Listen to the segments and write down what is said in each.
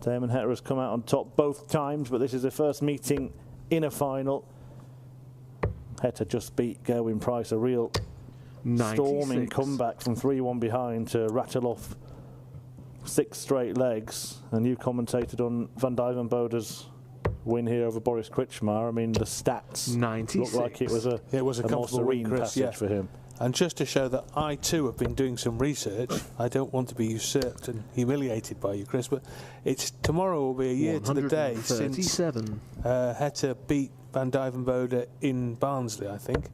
Damon Heta has come out on top both times, but this is the first meeting in a final. Heta just beat Gerwyn Price, a real 96. storming comeback from 3-1 behind to rattle off 6 straight legs. And you commentated on Van Duijvenbode's win here over Boris Kritschmar. I mean, the stats 96. look like it was a more comfortable serene win, passage for him. And just to show that I too have been doing some research, I don't want to be usurped and humiliated by you, Chris, but tomorrow will be a year to the day since Heta beat Van Duijvenbode in Barnsley, I think,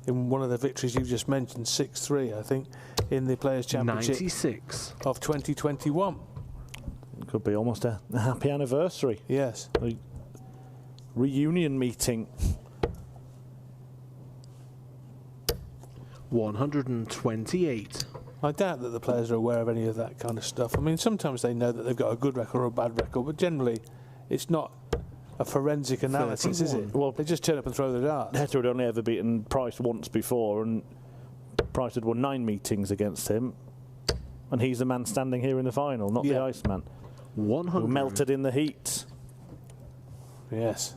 in one of the victories you just mentioned, 6-3, I think, in the Players' Championship 96 of 2021. It could be almost a happy anniversary. Yes. A reunion meeting. 128. I doubt that the players are aware of any of that kind of stuff. I mean, sometimes they know that they've got a good record or a bad record, but generally it's not a forensic analysis, 31. is it? Well, they just turn up and throw the darts. Heta had only ever beaten Price once before, and Price had won 9 meetings against him, and he's the man standing here in the final, not the Iceman, 100. who melted in the heat. Yes.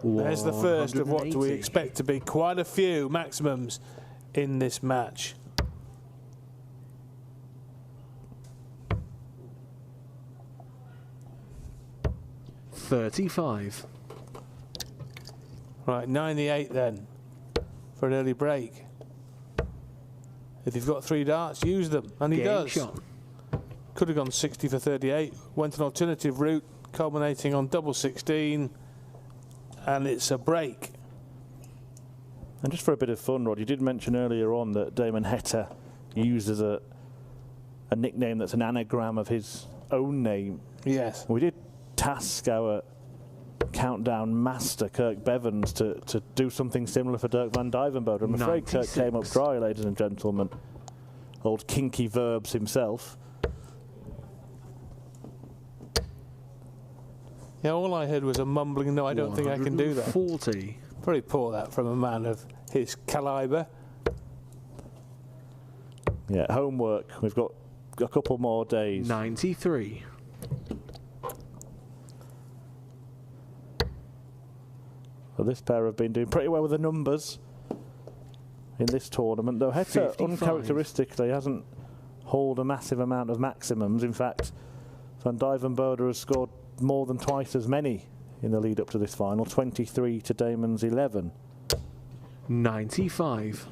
There's the first of what we expect to be quite a few maximums in this match. $35. Right, 98 then for an early break. If you've got 3 darts, use them, and he does. Shot. Could have gone 60 for 38. Went an alternative route, culminating on double 16. And it's a break. And just for a bit of fun, Rod, you did mention earlier on that Damon Heta uses a nickname that's an anagram of his own name. Yes. We did task our countdown master, Kirk Bevans, to do something similar for Dirk Van Duijvenbode. I'm afraid 96. Kirk came up dry, ladies and gentlemen. Old kinky verbs himself. Yeah, all I heard was a mumbling, no, I don't think I can do that. 40. Very poor that from a man of his calibre. Yeah, homework. We've got a couple more days. 93. Well, this pair have been doing pretty well with the numbers in this tournament, though Heta 55. uncharacteristically hasn't hauled a massive amount of maximums. In fact, Van Duijvenbode has scored more than twice as many in the lead up to this final, 23 to Damon's 11. 95.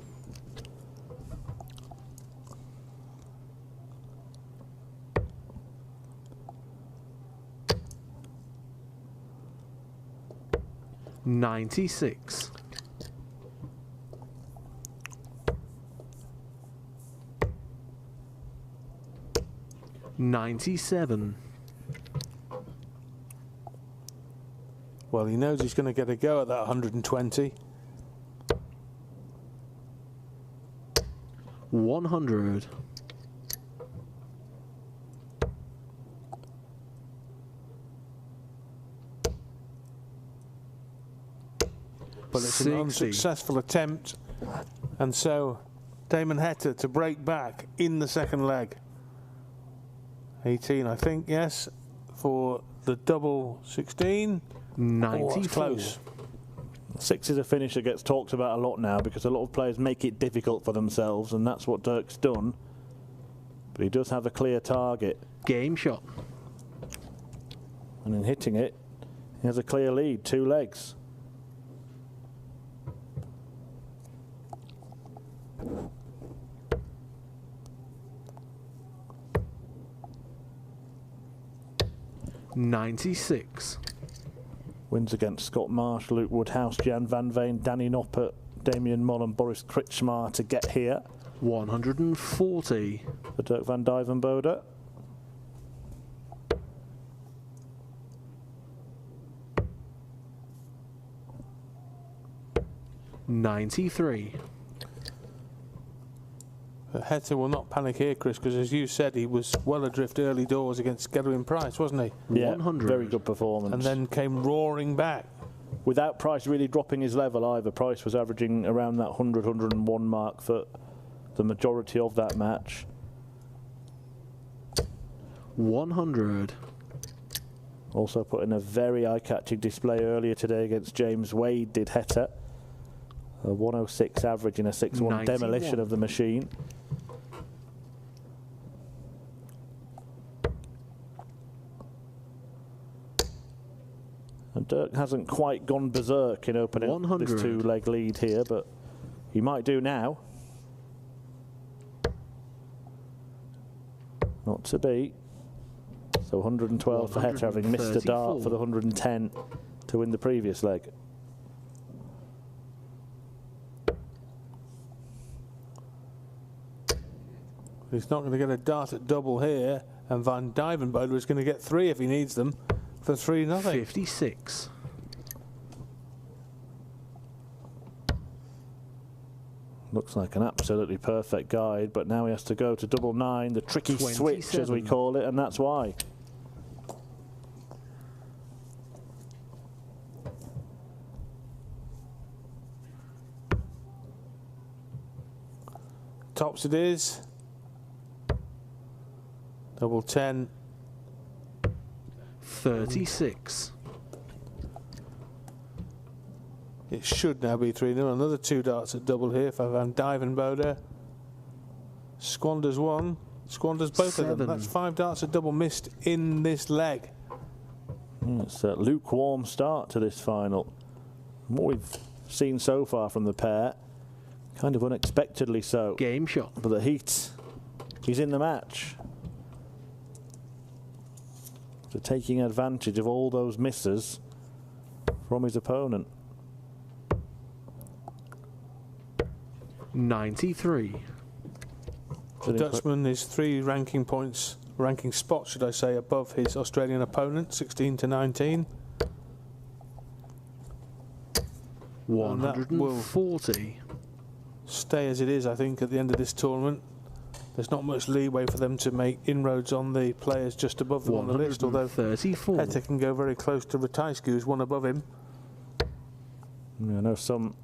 $96. 97. Well, he knows he's going to get a go at that 120. 100. But it's an unsuccessful attempt, and so Damon Heta to break back in the second leg. 18, I think, yes, for the double 16. 94. Oh, that's close. 6 is a finish that gets talked about a lot now because a lot of players make it difficult for themselves, and that's what Dirk's done. But he does have a clear target. Game shot. And in hitting it, he has a clear lead, 2 legs. $96. Wins against Scott Marsh, Luke Woodhouse, Jan Van Veen, Danny Noppert, Damien Moll and Boris Kritschmar to get here. 140. For Dirk Van Duijvenbode. $93. But Heta will not panic here, Chris, because as you said, he was well adrift early doors against Gerwyn Price, wasn't he? Yeah, 100. very good performance. And then came roaring back. Without Price really dropping his level either. Price was averaging around that 100, 101 mark for the majority of that match. 100. Also put in a very eye-catching display earlier today against James Wade, did Heta. A 106 average in a 6-1 demolition of the machine. And Dirk hasn't quite gone berserk in opening 100. this 2-leg lead here, but he might do now. Not to be. So 112 for Heta, having missed a dart for the 110 to win the previous leg. He's not going to get a dart at double here, and Van Duijvenbode is going to get 3 if he needs them for 3-0. 56. Looks like an absolutely perfect guide, but now he has to go to double 9, the tricky 27. switch as we call it, and that's why. Tops it is. Double 10. 36. It should now be 3-0. Another 2 darts at double here for Van Duijvenbode. Squanders 1. Squanders both 7. of them. That's 5 darts at double missed in this leg. It's a lukewarm start to this final. What we've seen so far from the pair, kind of unexpectedly so. Game shot. But the heat, he's in the match. So taking advantage of all those misses from his opponent. 93. The Dutchman is 3 ranking spots, should I say, above his Australian opponent, 16 to 19. 140. Stay as it is, I think, at the end of this tournament. There's not much leeway for them to make inroads on the players just above them on the list, although Heta can go very close to Ratajski, who's one above him. I know some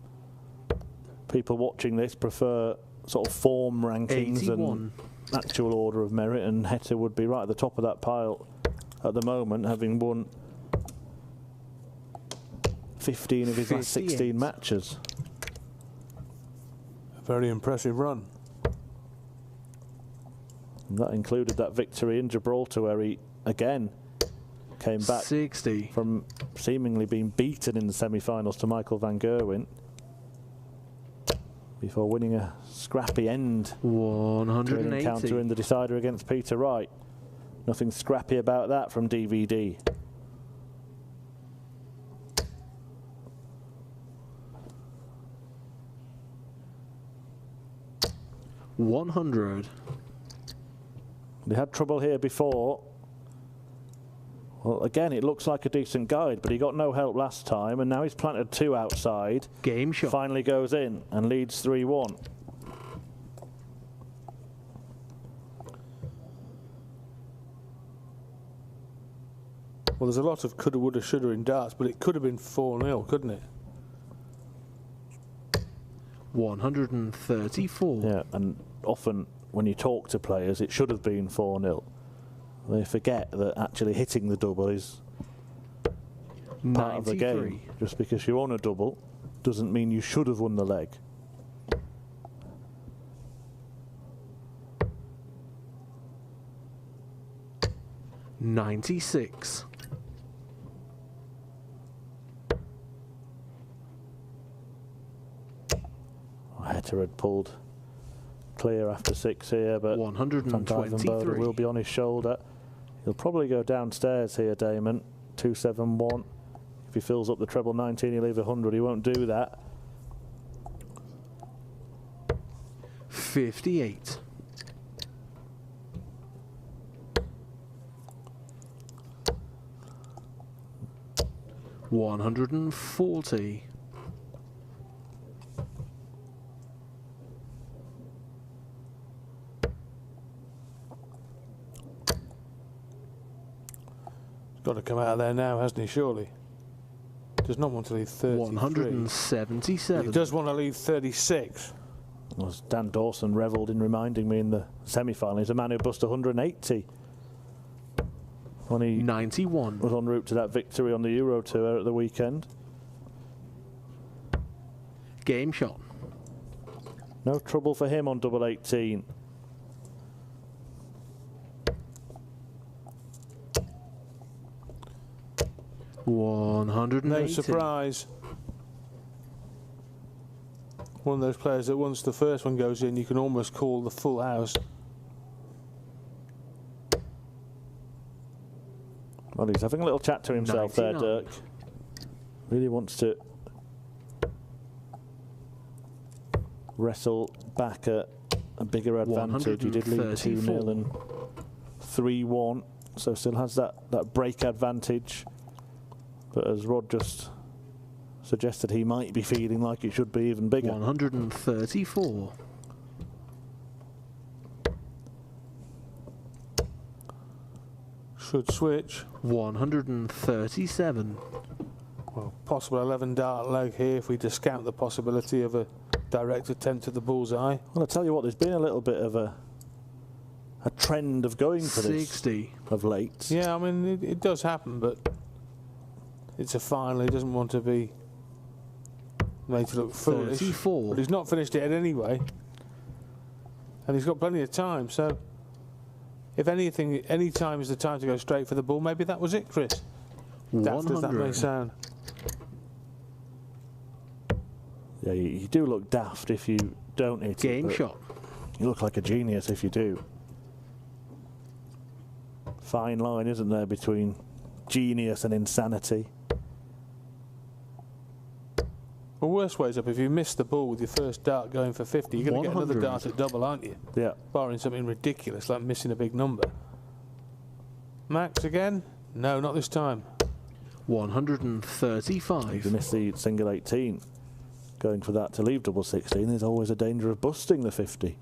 people watching this prefer sort of form rankings 81. and actual order of merit, and Heta would be right at the top of that pile at the moment, having won 15 of his last 16 matches. A very impressive run. And that included that victory in Gibraltar, where he again came back 60. from seemingly being beaten in the semi-finals to Michael van Gerwen, before winning a scrappy end 180. encounter in the decider against Peter Wright. Nothing scrappy about that from DVD. $100. They had trouble here before. Well, again, it looks like a decent guide, but he got no help last time, and now he's planted 2 outside. Game shot. Finally goes in and leads 3-1. Well, there's a lot of coulda, woulda, shoulda in darts, but it could have been 4-0, couldn't it? 134. Yeah, and often when you talk to players, it should have been 4-0. They forget that actually hitting the double is part of the game. Just because you're on a double doesn't mean you should have won the leg. $96. Heta had pulled clear after 6 here, but 123 will be on his shoulder. He'll probably go downstairs here, Damon. 271. If he fills up the treble 19, he'll leave 100. He won't do that. 58. $140. Got to come out of there now, hasn't he, surely? Does not want to leave 33. 177. He does want to leave 36. As Dan Dawson revelled in reminding me in the semi-final, he's a man who bust 180 when he 91 was en route to that victory on the Euro Tour at the weekend. Game shot. No trouble for him on double 18. No surprise. One of those players that once the first one goes in, you can almost call the full house. Well, he's having a little chat to himself 99. There, Dirk. Really wants to wrestle back at a bigger advantage. He did lead 2-0 and 3-1, so still has that break advantage. But as Rod just suggested, he might be feeling like it should be even bigger. 134. Should switch. 137. Well, possible 11 dart leg here if we discount the possibility of a direct attempt at the bullseye. Well, I'll tell you what, there's been a little bit of a trend of going for 60 this of late. Yeah, I mean, it does happen, but it's a final. He doesn't want to be made to look foolish. 34. But he's not finished it anyway. And he's got plenty of time, so if anything, any time is the time to go straight for the ball. Maybe that was it, Chris. Daft as that may sound. Yeah, you do look daft if you don't hit Game it. shot. You look like a genius if you do. Fine line, isn't there, between genius and insanity? Well, worst way's up. If you miss the ball with your first dart going for 50, you're going to get another dart at double, aren't you? Yeah. Barring something ridiculous like missing a big number. Max again? No, not this time. 135. If you miss the single 18, going for that to leave double 16, there's always a danger of busting the 50.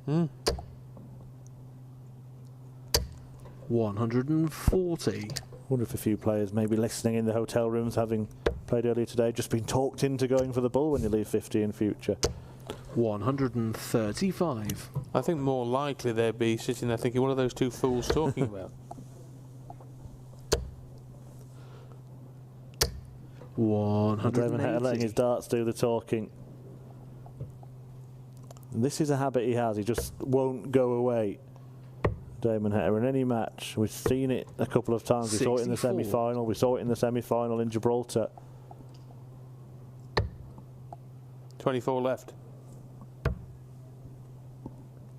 140. Wonder if a few players maybe listening in the hotel rooms, having played earlier today, just been talked into going for the bull when you leave 50 in future. 135. I think more likely they'd be sitting there thinking, what are those two fools talking about? 180. Damon Heta letting his darts do the talking. And this is a habit he has, he just won't go away. Damon Heta in any match. We've seen it a couple of times. We saw it in the semi-final. We saw it in the semi-final in Gibraltar. 24 left.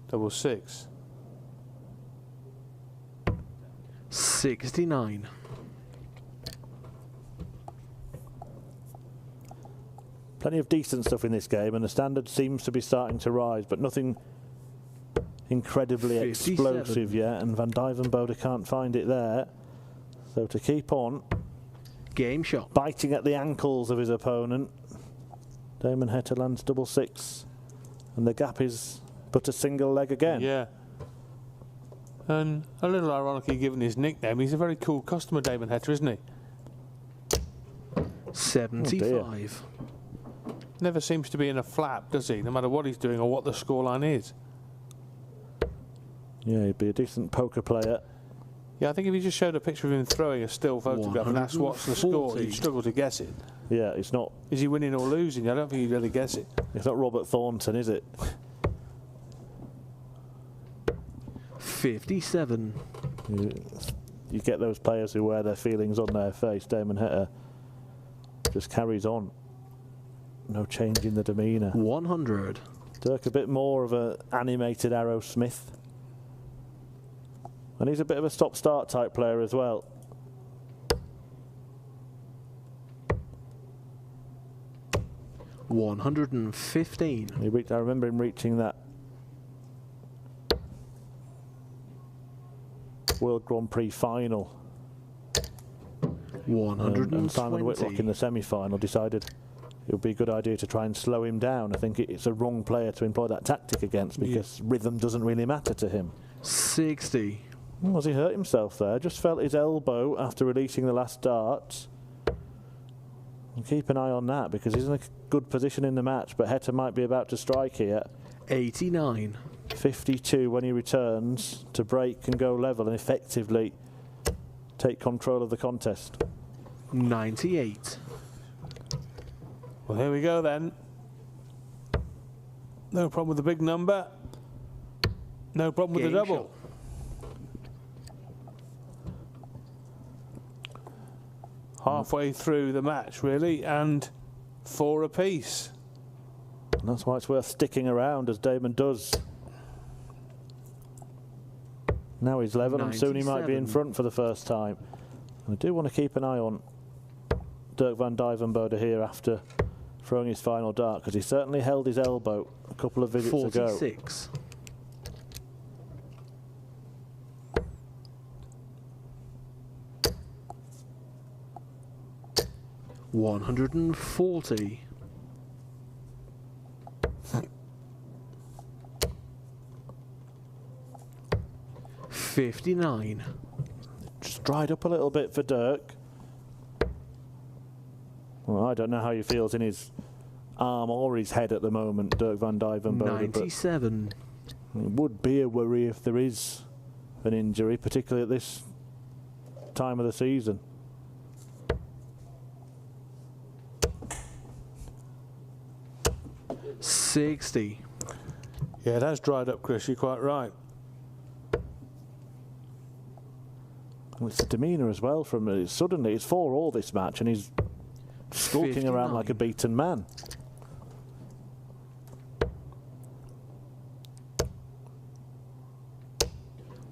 Double 6. 69. Plenty of decent stuff in this game, and the standard seems to be starting to rise, but nothing incredibly 57. Explosive yet, and Van Duijvenbode can't find it there. So to keep on Game shot. biting at the ankles of his opponent, Damon Heta lands double 6, and the gap is but a single leg again. Yeah. And a little ironically given his nickname, he's a very cool customer, Damon Heta, isn't he? 75. Never seems to be in a flap, does he? No matter what he's doing or what the scoreline is. Yeah, he'd be a decent poker player. Yeah, I think if you just showed a picture of him throwing a still photograph and that's what's the score, you'd struggle to guess it. Yeah, it's not. Is he winning or losing? I don't think you'd really guess it. It's not Robert Thornton, is it? 57. You get those players who wear their feelings on their face. Damon Heta just carries on. No change in the demeanour. 100. Dirk a bit more of an animated Aerosmith. And he's a bit of a stop-start type player as well. $115. I remember him reaching that World Grand Prix final. 120. And Simon Whitlock in the semi-final decided it would be a good idea to try and slow him down. I think it's a wrong player to employ that tactic against, because rhythm doesn't really matter to him. 60. Well, has he hurt himself there? Just felt his elbow after releasing the last dart. And keep an eye on that, because he's in a good position in the match, but Heta might be about to strike here. 89. 52 when he returns to break and go level and effectively take control of the contest. 98. Well, here we go then. No problem with the big number. No problem with the double. Halfway through the match, really, and 4 apiece. And that's why it's worth sticking around, as Damon does. Now he's level, and soon he might be in front for the first time. And I do want to keep an eye on Dirk van Duijvenbode here after throwing his final dart, because he certainly held his elbow a couple of visits 46. ago. 140. 59. Just dried up a little bit for Dirk. Well, I don't know how he feels in his arm or his head at the moment, Dirk van Duijvenbode. 97. It would be a worry if there is an injury, particularly at this time of the season. $60. Yeah, it has dried up, Chris. You're quite right. Well, it's the demeanour as well. From suddenly, it's 4-4 this match, and he's skulking 59. around like a beaten man.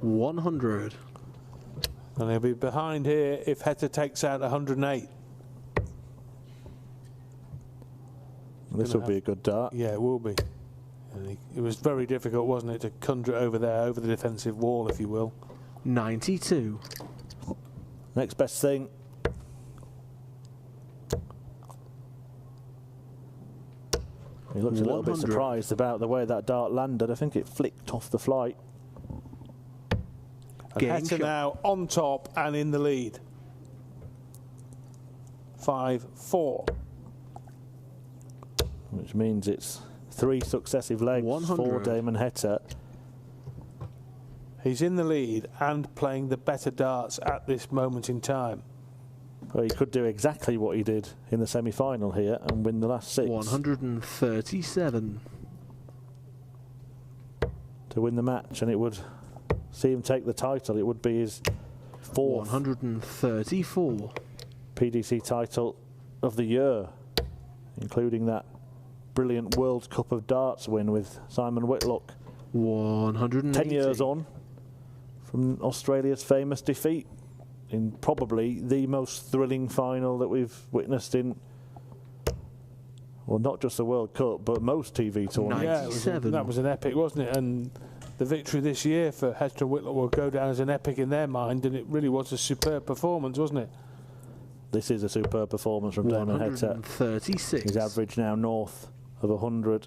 $100. And he'll be behind here if Heta takes out 108. This will be a good dart. Yeah, it will be. And it was very difficult, wasn't it, to conjure it over there, over the defensive wall, if you will. 92. Next best thing. He looks a little bit surprised about the way that dart landed. I think it flicked off the flight. And Heta now on top and in the lead. 5-4. Which means it's 3 successive legs 100. for Damon Heta. He's in the lead and playing the better darts at this moment in time. Well, he could do exactly what he did in the semi-final here and win the last 6. 137. To win the match, and it would see him take the title. It would be his 4th 134. PDC title of the year, including that brilliant World Cup of Darts win with Simon Whitlock. 180. 10 years on from Australia's famous defeat in probably the most thrilling final that we've witnessed in, well, not just the World Cup, but most TV tournaments. Yeah, that was an epic, wasn't it? And the victory this year for Heta and Whitlock will go down as an epic in their mind, and it really was a superb performance, wasn't it? This is a superb performance from Damon Heta. 136. His average now north of 100.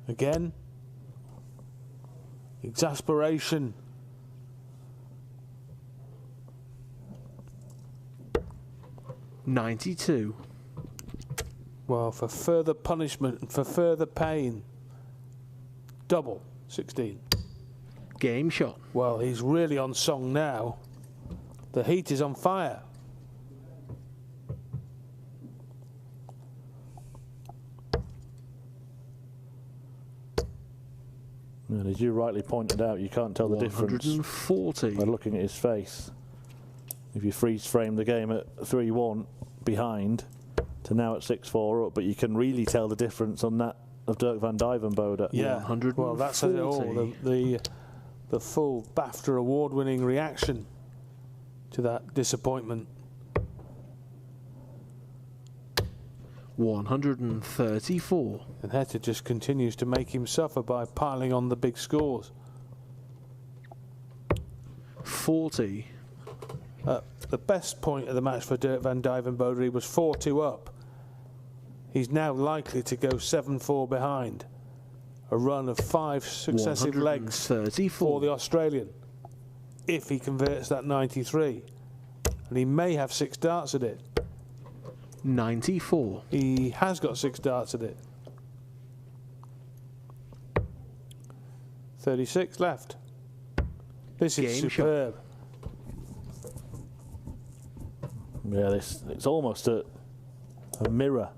Again, exasperation. $92. Well, for further punishment and for further pain, double 16. Game shot. Well, he's really on song now. The heat is on fire. And as you rightly pointed out, you can't tell the difference 140. by looking at his face. If you freeze frame the game at 3-1 behind to now at 6-4 up, but you can really tell the difference on that of Dirk van Duijvenbode. Yeah, 140. well, that says it all. The full BAFTA award-winning reaction to that disappointment. 134. And Heta just continues to make him suffer by piling on the big scores. 40. The best point of the match for Dirk van Duijvenbode was 4-2 up. He's now likely to go 7-4 behind. A run of 5 successive legs for the Australian, if he converts that 93. And he may have 6 darts at it. 94. He has got 6 darts at it. 36 left. This is Game superb. Yeah, it's almost a mirror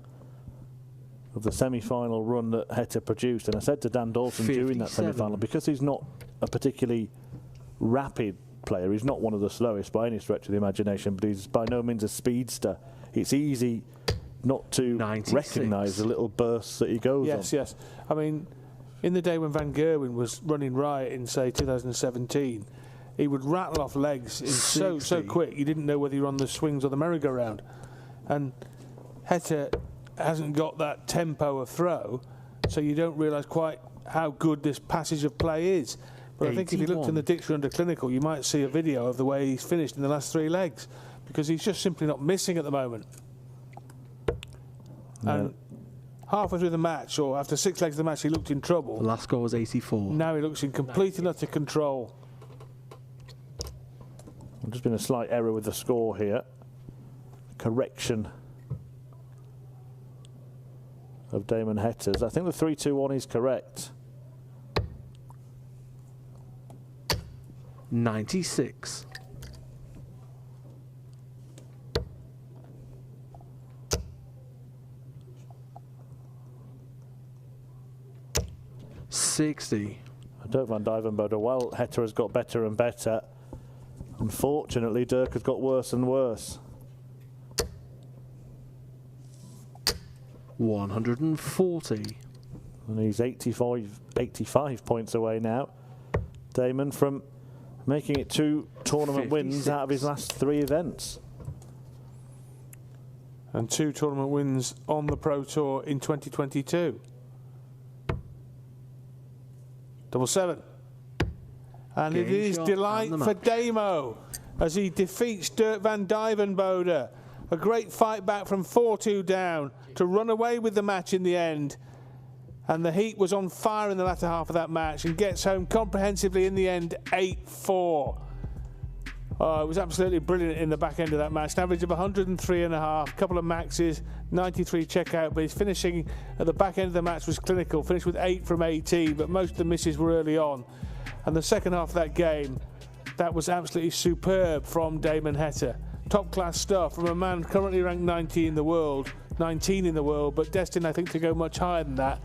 of the semi-final run that Heta produced. And I said to Dan Dawson during that 57. semi-final, because he's not a particularly rapid player, he's not one of the slowest by any stretch of the imagination, but he's by no means a speedster. It's easy not to 96. recognise the little bursts that he goes on. Yes. I mean, in the day when Van Gerwen was running riot in, say, 2017, he would rattle off legs in so quick you didn't know whether you were on the swings or the merry-go-round. And Heta hasn't got that tempo of throw, so you don't realise quite how good this passage of play is. But 81. I think if you looked in the dictionary under clinical, you might see a video of the way he's finished in the last 3 legs, because he's just simply not missing at the moment. No. And halfway through the match, or after 6 legs of the match, he looked in trouble. The last score was 84. Now he looks in complete and utter control. There's just been a slight error with the score here. Correction of Damon Heta's. I think the 3-2-1 is correct. 96. $60. Dirk van Duijvenbode, well, Heta has got better and better. Unfortunately, Dirk has got worse and worse. 140. And he's 85 points away now. Damon from making it 2 tournament 56. wins out of his last 3 events. And 2 tournament wins on the Pro Tour in 2022. 7-7. And Game it is shot delight and the for match. Damo as he defeats Dirk van Duijvenbode. A great fight back from 4-2 down to run away with the match in the end. And the heat was on fire in the latter half of that match and gets home comprehensively in the end 8-4. Oh, it was absolutely brilliant in the back end of that match. An average of 103.5, couple of maxes, 93 checkout, but his finishing at the back end of the match was clinical. Finished with 8 from 18, but most of the misses were early on. And the second half of that game, that was absolutely superb from Damon Heta. Top class stuff from a man currently ranked 19 in the world, but destined, I think, to go much higher than that.